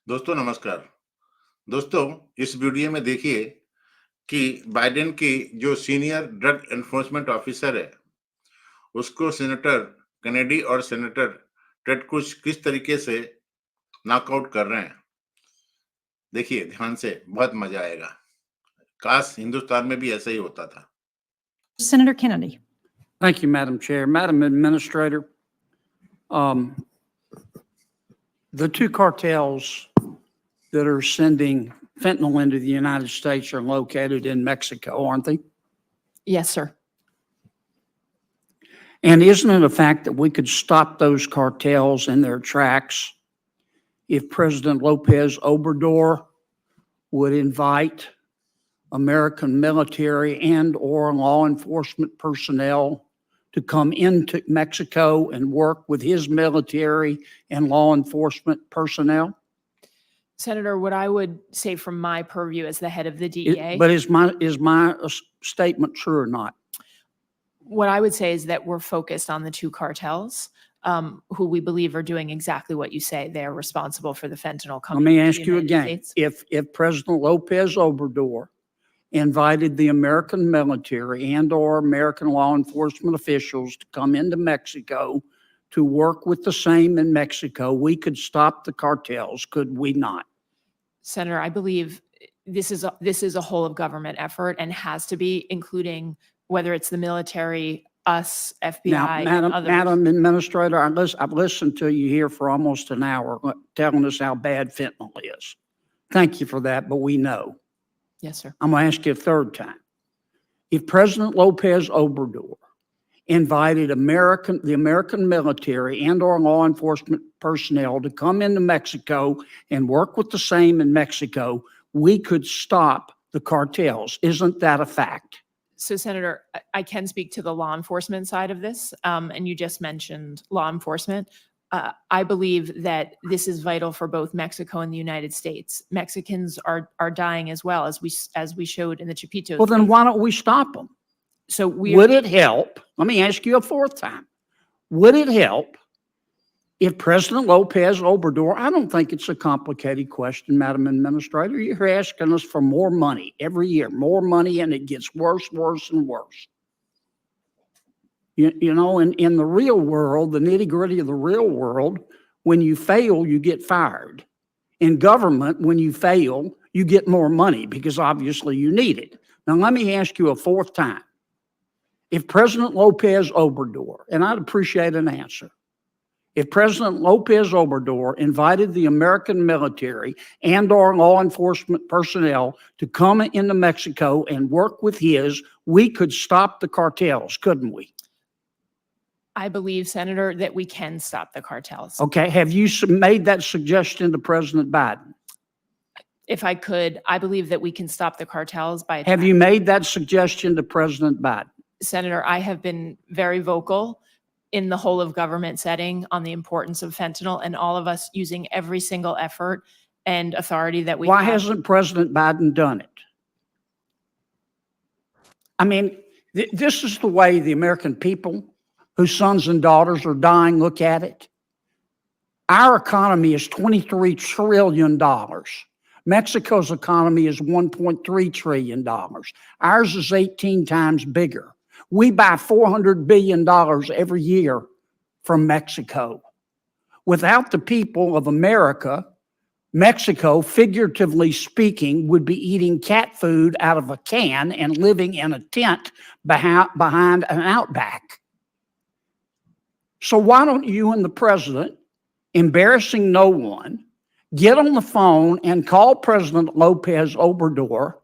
दोस्तों नमस्कार। दोस्तों, इस वीडियो में देखिए कि बाइडेन की जो सीनियर ड्रग एनफोर्समेंट ऑफिसर है, उसको सेनेटर केनेडी और सेनेटर टेड क्रुज किस तरीके से नॉकआउट कर रहे हैं। देखिए ध्यान से, बहुत मजा आएगा। काश हिंदुस्तान में भी ऐसा ही होता था। Senator Kennedy. Thank you, Madam Chair. Madam Administrator, the two cartels that are sending fentanyl into the United States are located in Mexico, aren't they? Yes, sir. And isn't it a fact that we could stop those cartels in their tracks if President Lopez Obrador would invite American military and/or law enforcement personnel to come into Mexico and work with his military and law enforcement personnel? Senator, what I would say from my purview as the head of the DEA, But is my statement true or not? what I would say is that we're focused on the two cartels, who we believe are doing exactly what you say. They're responsible for the fentanyl Let coming me into ask the you United again, States. if President Lopez Obrador invited the American military and/or American law enforcement officials to come into Mexico to work with the same in Mexico, we could stop the cartels, could we not? Senator, I believe this is a whole of government effort and has to be, including whether it's the military, us, Now, FBI, and others. Madam Administrator, I've listened to you here for almost an hour telling us how bad fentanyl is. Thank you for that, but we know. Yes, sir. I'm going to ask you a third time. If President Lopez Obrador invited the American military and/or law enforcement personnel to come into Mexico and work with the same in Mexico, we could stop the cartels. Isn't that a fact? So, Senator, I can speak to the law enforcement side of this, and you just mentioned law enforcement. I believe that this is vital for both Mexico and the United States. Mexicans are dying as well, as we showed in the Chapitos. Well, then why don't we stop them? So Would it help? Let me ask you a fourth time. Would it help if President Lopez Obrador, I don't think it's a complicated question, Madam Administrator. You're asking us for more money every year, more money, and it gets worse, worse, and worse. You know, in the real world, the nitty-gritty of the real world, when you fail, you get fired. In government, when you fail, you get more money because obviously you need it. Now, let me ask you a fourth time. If President Lopez Obrador, and I'd appreciate an answer, if President Lopez Obrador invited the American military and/or law enforcement personnel to come into Mexico and work with his, we could stop the cartels, couldn't we? I believe, Senator, that we can stop the cartels. Okay, have you made that suggestion to President Biden? If I could, I believe that we can stop the cartels by. Have you made that suggestion to President Biden? Senator, I have been very vocal in the whole of government setting on the importance of fentanyl and all of us using every single effort and authority that we Why have. hasn't President Biden done it? I mean, this is the way the American people whose sons and daughters are dying look at it. Our economy is $23 trillion. Mexico's economy is $1.3 trillion. Ours is 18 times bigger. We buy $400 billion every year from Mexico. Without the people of America, Mexico, figuratively speaking, would be eating cat food out of a can and living in a tent behind an outback. So why don't you and the president, embarrassing no one, get on the phone and call President Lopez Obrador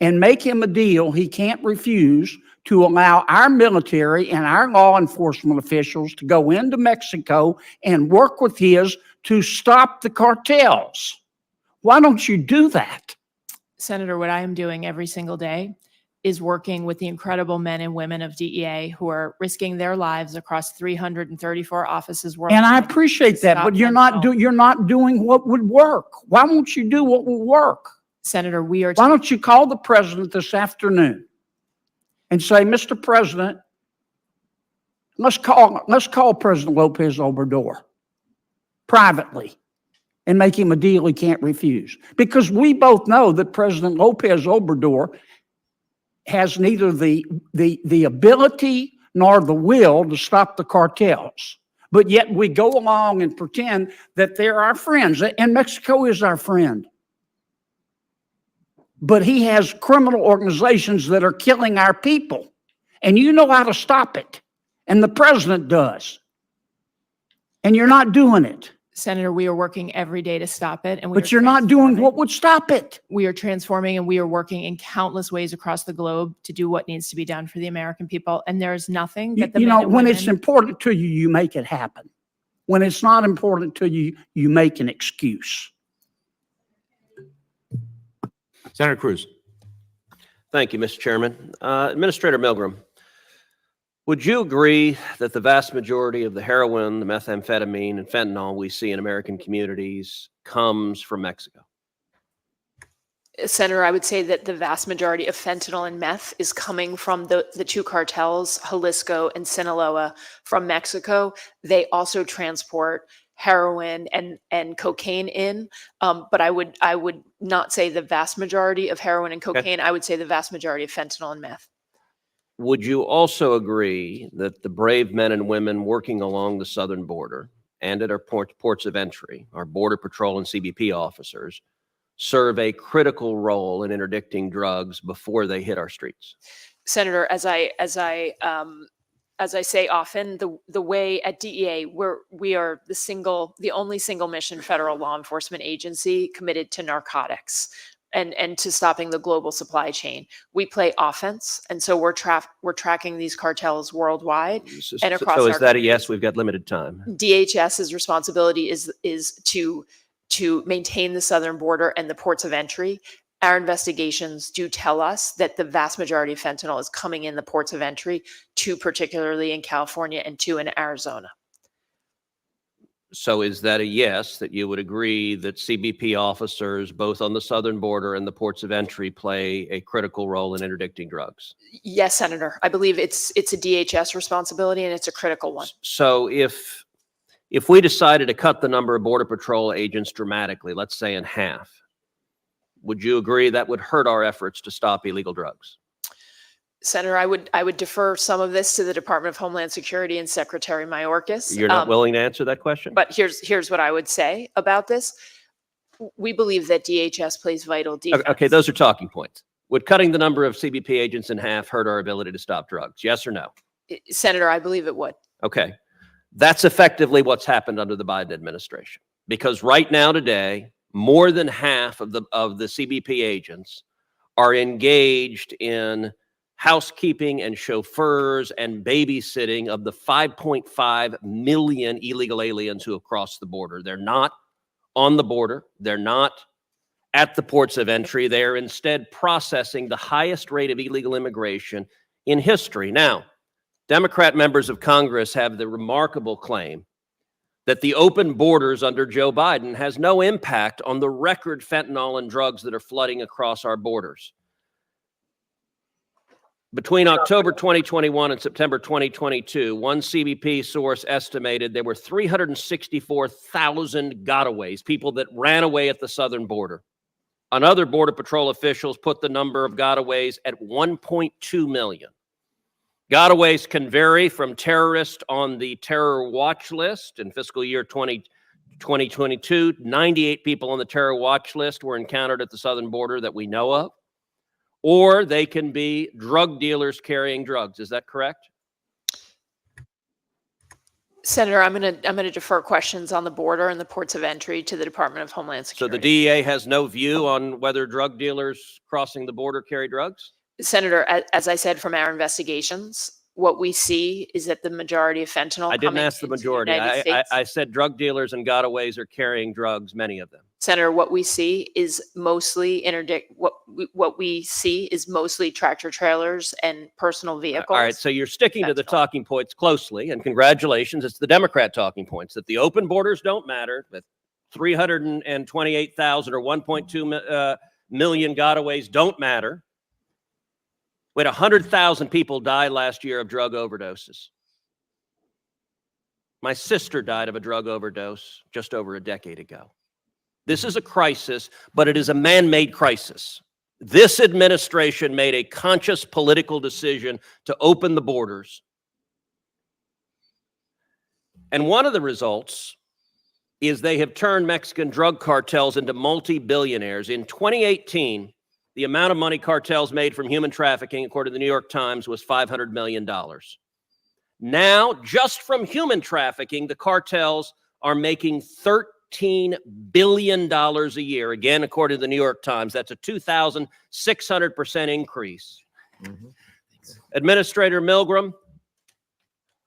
and make him a deal he can't refuse to allow our military and our law enforcement officials to go into Mexico and work with his to stop the cartels? Why don't you do that? Senator, what I am doing every single day is working with the incredible men and women of DEA who are risking their lives across 334 offices worldwide. And I appreciate that, but you're not doing what would work. Why won't you do what will work? Senator, we are. Why don't you call the president this afternoon and say, Mr. President, let's call President Lopez Obrador privately and make him a deal he can't refuse. Because we both know that President Lopez Obrador has neither the ability nor the will to stop the cartels. But yet we go along and pretend that they're our friends, and Mexico is our friend. But he has criminal organizations that are killing our people, and you know how to stop it, and the president does. And you're not doing it. Senator, we are working every day to stop it. And But you're not doing what would stop it. We are transforming, and we are working in countless ways across the globe to do what needs to be done for the American people. And there is nothing that the You men know, and when it's women- important to you, you make it happen. When it's not important to you, you make an excuse. Senator Cruz. Thank you, Mr. Chairman. Administrator Milgram, would you agree that the vast majority of the heroin, the methamphetamine, and fentanyl we see in American communities comes from Mexico? Senator, I would say that the vast majority of fentanyl and meth is coming from the two cartels, Jalisco and Sinaloa, from Mexico. They also transport heroin and cocaine in, but I would not say the vast majority of heroin and cocaine. I would say the vast majority of fentanyl and meth. Would you also agree that the brave men and women working along the southern border and at our ports of entry, our Border Patrol and CBP officers, serve a critical role in interdicting drugs before they hit our streets? Senator, as I say often, the way at DEA, we are the only single mission federal law enforcement agency committed to narcotics and to stopping the global supply chain. We play offense, and so we're tracking these cartels worldwide and across So our is that a yes? communities. We've got limited time. DHS's responsibility is to maintain the southern border and the ports of entry. Our investigations do tell us that the vast majority of fentanyl is coming in the ports of entry, two particularly in California and two in Arizona. So is that a yes, that you would agree that CBP officers, both on the southern border and the ports of entry, play a critical role in interdicting drugs? Yes, Senator. I believe it's a DHS responsibility, and it's a critical one. So if we decided to cut the number of Border Patrol agents dramatically, let's say in half, would you agree that would hurt our efforts to stop illegal drugs? Senator, I would defer some of this to the Department of Homeland Security and Secretary Mayorkas. You're not willing to answer that question? But here's what I would say about this. We believe that DHS plays vital defense. Okay, those are talking points. Would cutting the number of CBP agents in half hurt our ability to stop drugs? Yes or no? Senator, I believe it would. Okay. That's effectively what's happened under the Biden administration. Because right now today, more than half of the CBP agents are engaged in housekeeping and chauffeurs and babysitting of the 5.5 million illegal aliens who have crossed the border. They're not on the border. They're not at the ports of entry. They're instead processing the highest rate of illegal immigration in history. Now, Democrat members of Congress have the remarkable claim that the open borders under Joe Biden has no impact on the record fentanyl and drugs that are flooding across our borders. Between October 2021 and September 2022, one CBP source estimated there were 364,000 gotaways, people that ran away at the southern border. Another Border Patrol officials put the number of gotaways at 1.2 million. Gotaways can vary from terrorists on the terror watch list. In fiscal year 2022, 98 people on the terror watch list were encountered at the southern border that we know of. Or they can be drug dealers carrying drugs. Is that correct? Senator, I'm going to defer questions on the border and the ports of entry to the Department of Homeland So Security. the DEA has no view on whether drug dealers crossing the border carry drugs? Senator, as I said, from our investigations, what we see is that the majority of fentanyl I didn't coming ask the into majority. United States- I said drug dealers and gotaways are carrying drugs, many of them. Senator, what we see is mostly what we see is mostly tractor trailers and personal vehicles. All right, so you're sticking to the Fentanyl. talking points closely, and congratulations, it's the Democrat talking points, that the open borders don't matter, that 328,000 or 1.2 million gotaways don't matter. We had 100,000 people die last year of drug overdoses. My sister died of a drug overdose just over a decade ago. This is a crisis, but it is a man-made crisis. This administration made a conscious political decision to open the borders. And one of the results is they have turned Mexican drug cartels into multi-billionaires. In 2018, the amount of money cartels made from human trafficking, according to the New York Times, was $500 million. Now, just from human trafficking, the cartels are making $13 billion a year. Again, according to the New York Times, that's a 2,600% increase. Administrator Milgram,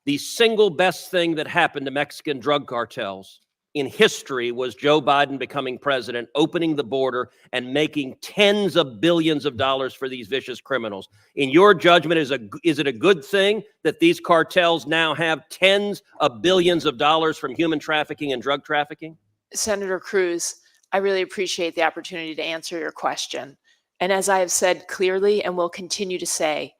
the single best thing that happened to Mexican drug cartels in history was Joe Biden becoming president, opening the border, and making tens of billions of dollars for these vicious criminals. In your judgment, is it a good thing that these cartels now have tens of billions of dollars from human trafficking and drug trafficking? Senator Cruz, I really appreciate the opportunity to answer your question. And as I have said clearly and will continue to say,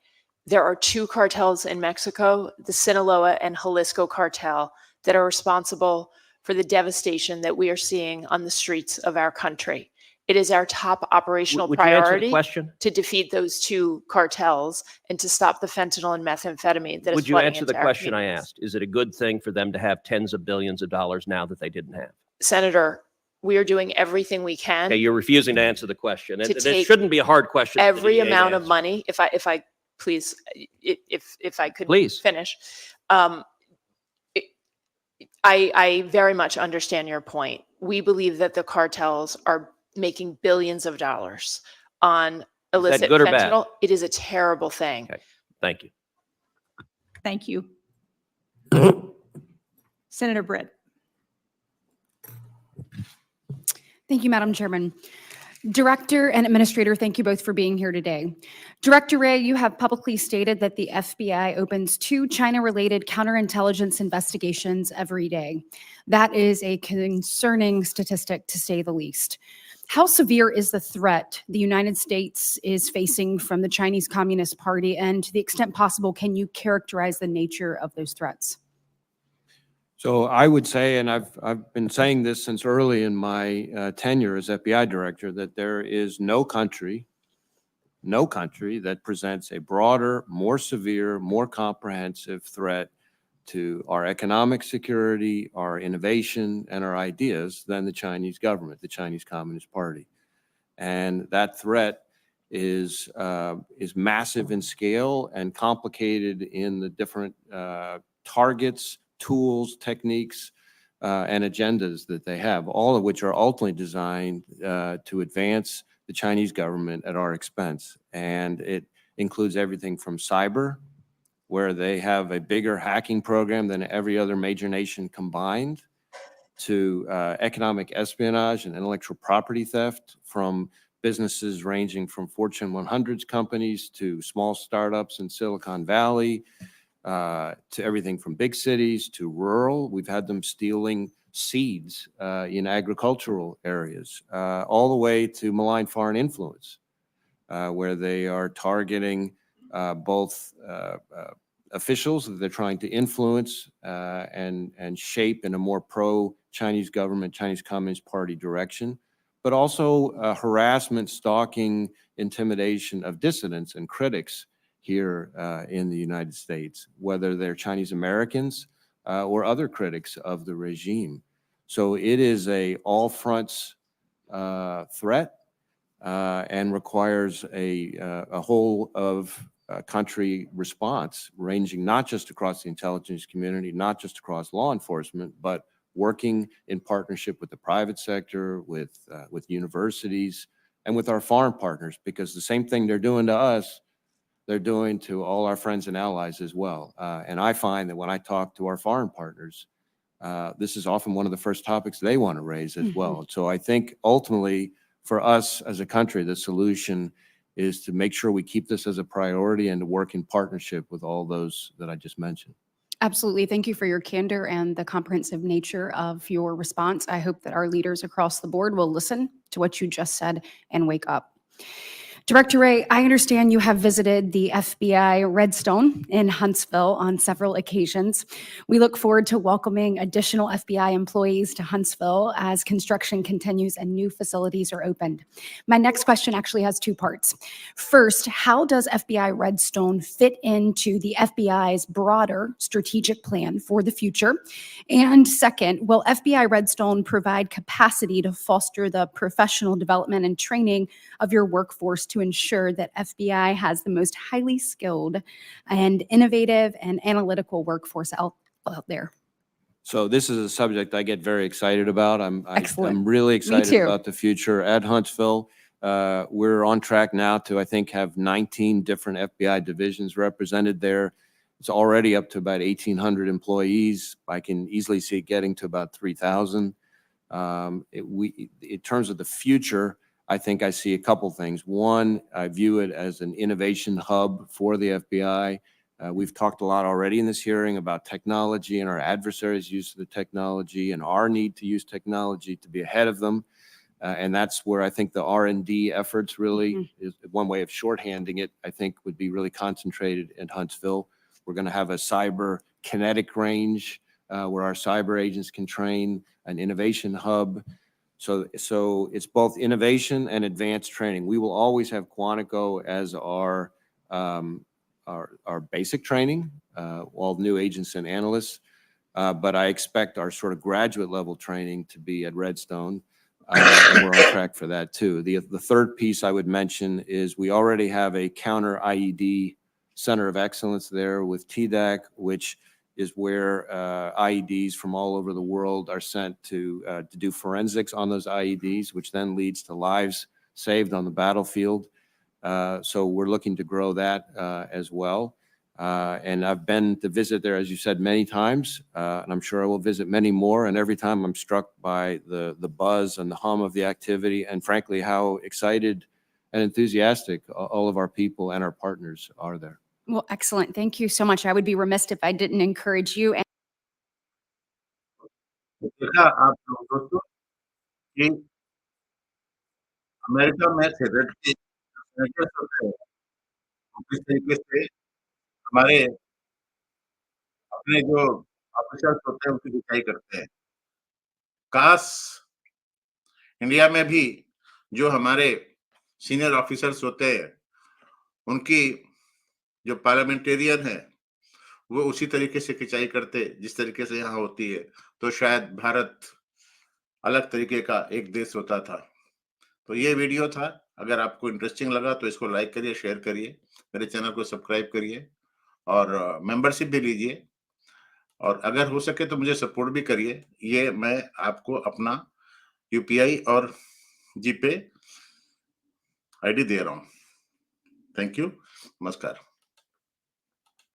there are two cartels in Mexico, the Sinaloa and Jalisco cartel, that are responsible for the devastation that we are seeing on the streets of our country. It is our top operational Would you answer the priority question? to defeat those two cartels and to stop the fentanyl and methamphetamine that is Would you flooding answer the into our question I communities. asked? Is it a good thing for them to have tens of billions of dollars now that they didn't have? Senator, we are doing everything we can. Okay, you're refusing to answer the question. And To it take shouldn't be a hard question. for the Every DA to amount of answer. money, if I please, if I could Please. finish. I very much understand your point. We believe that the cartels are making billions of dollars on illicit good or bad? fentanyl. It is a terrible thing. Okay. Thank you. Thank you. Senator Britt. Thank you, Madam Chairman. Director and Administrator, thank you both for being here today. Director Wray, you have publicly stated that the FBI opens 2 China-related counterintelligence investigations every day. That is a concerning statistic, to say the least. How severe is the threat the United States is facing from the Chinese Communist Party? And to the extent possible, can you characterize the nature of those threats? So I would say, and I've been saying this since early in my tenure as FBI director, that there is no country that presents a broader, more severe, more comprehensive threat to our economic security, our innovation, and our ideas than the Chinese government, the Chinese Communist Party. And that threat is massive in scale and complicated in the different targets, tools, techniques, and agendas that they have, all of which are ultimately designed to advance the Chinese government at our expense. And it includes everything from cyber, where they have a bigger hacking program than every other major nation combined, to economic espionage and intellectual property theft from businesses ranging from Fortune 100 companies to small startups in Silicon Valley, to everything from big cities to rural. We've had them stealing seeds in agricultural areas, all the way to malign foreign influence, where they are targeting both officials that they're trying to influence and shape in a more pro-Chinese government, Chinese Communist Party direction, but also harassment, stalking, intimidation of dissidents and critics here in the United States, whether they're Chinese Americans or other critics of the regime. So it is a all fronts threat and requires a whole of country response, ranging not just across the intelligence community, not just across law enforcement, but working in partnership with the private sector, with universities, and with our foreign partners, because the same thing they're doing to us, they're doing to all our friends and allies as well. And I find that when I talk to our foreign partners, this is often one of the first topics they want to raise as well. So I think ultimately for us as a country, the solution is to make sure we keep this as a priority and to work in partnership with all those that I just mentioned. Absolutely. Thank you for your candor and the comprehensive nature of your response. I hope that our leaders across the board will listen to what you just said and wake up. Director Ray, I understand you have visited the FBI Redstone in Huntsville on several occasions. We look forward to welcoming additional FBI employees to Huntsville as construction continues and new facilities are opened. My next question actually has two parts. First, how does FBI Redstone fit into the FBI's broader strategic plan for the future? And second, will FBI Redstone provide capacity to foster the professional development and training of your workforce to ensure that FBI has the most highly skilled and innovative and analytical workforce out there? So this is a subject I get very excited about. Excellent. I'm really excited too. about the future at Huntsville. We're on track now to, I think, have 19 different FBI divisions represented there. It's already up to about 1,800 employees. I can easily see it getting to about 3,000. In terms of the future, I think I see a couple things. One, I view it as an innovation hub for the FBI. We've talked a lot already in this hearing about technology and our adversaries' use of the technology and our need to use technology to be ahead of them. And that's where I think the R&D efforts really is one way of shorthanding it, I think would be really concentrated in Huntsville. We're going to have a cyber kinetic range where our cyber agents can train, an innovation hub. So it's both innovation and advanced training. We will always have Quantico as our basic training, all new agents and analysts. But I expect our sort of graduate level training to be at Redstone. And we're on track for that too. The third piece I would mention is we already have a counter IED center of excellence there with TDAC, which is where IEDs from all over the world are sent to do forensics on those IEDs, which then leads to lives saved on the battlefield. So we're looking to grow that as well. And I've been to visit there, as you said, many times, and I'm sure I will visit many more. And every time I'm struck by the buzz and the hum of the activity, and frankly, how excited and enthusiastic all of our people and our partners are there. Well, excellent. Thank you so much. I would be remiss if I didn't encourage you. देखा आप लोग दोस्तों कि America में senate के senators होते हैं, वो किस तरीके से हमारे अपने जो ऑफिसर्स होते हैं, उनकी रिहाई करते हैं। काश इंडिया में भी जो हमारे सीनियर ऑफिसर्स होते हैं, उनकी जो पार्लियामेंटेरियन है, वो उसी तरीके से खिंचाई करते, जिस तरीके से यहाँ होती है, तो शायद भारत अलग तरीके का एक देश होता था। तो ये वीडियो था, अगर आपको इंटरेस्टिंग लगा तो इसको लाइक करिए, शेयर करिए, मेरे चैनल को सब्सक्राइब करिए और मेंबरशिप भी लीजिए और अगर हो सके तो मुझे सपोर्ट भी करिए। ये मैं आपको अपना यूपीआई और जीपे आईडी दे रहा हूँ। थैंक यू, नमस्कार।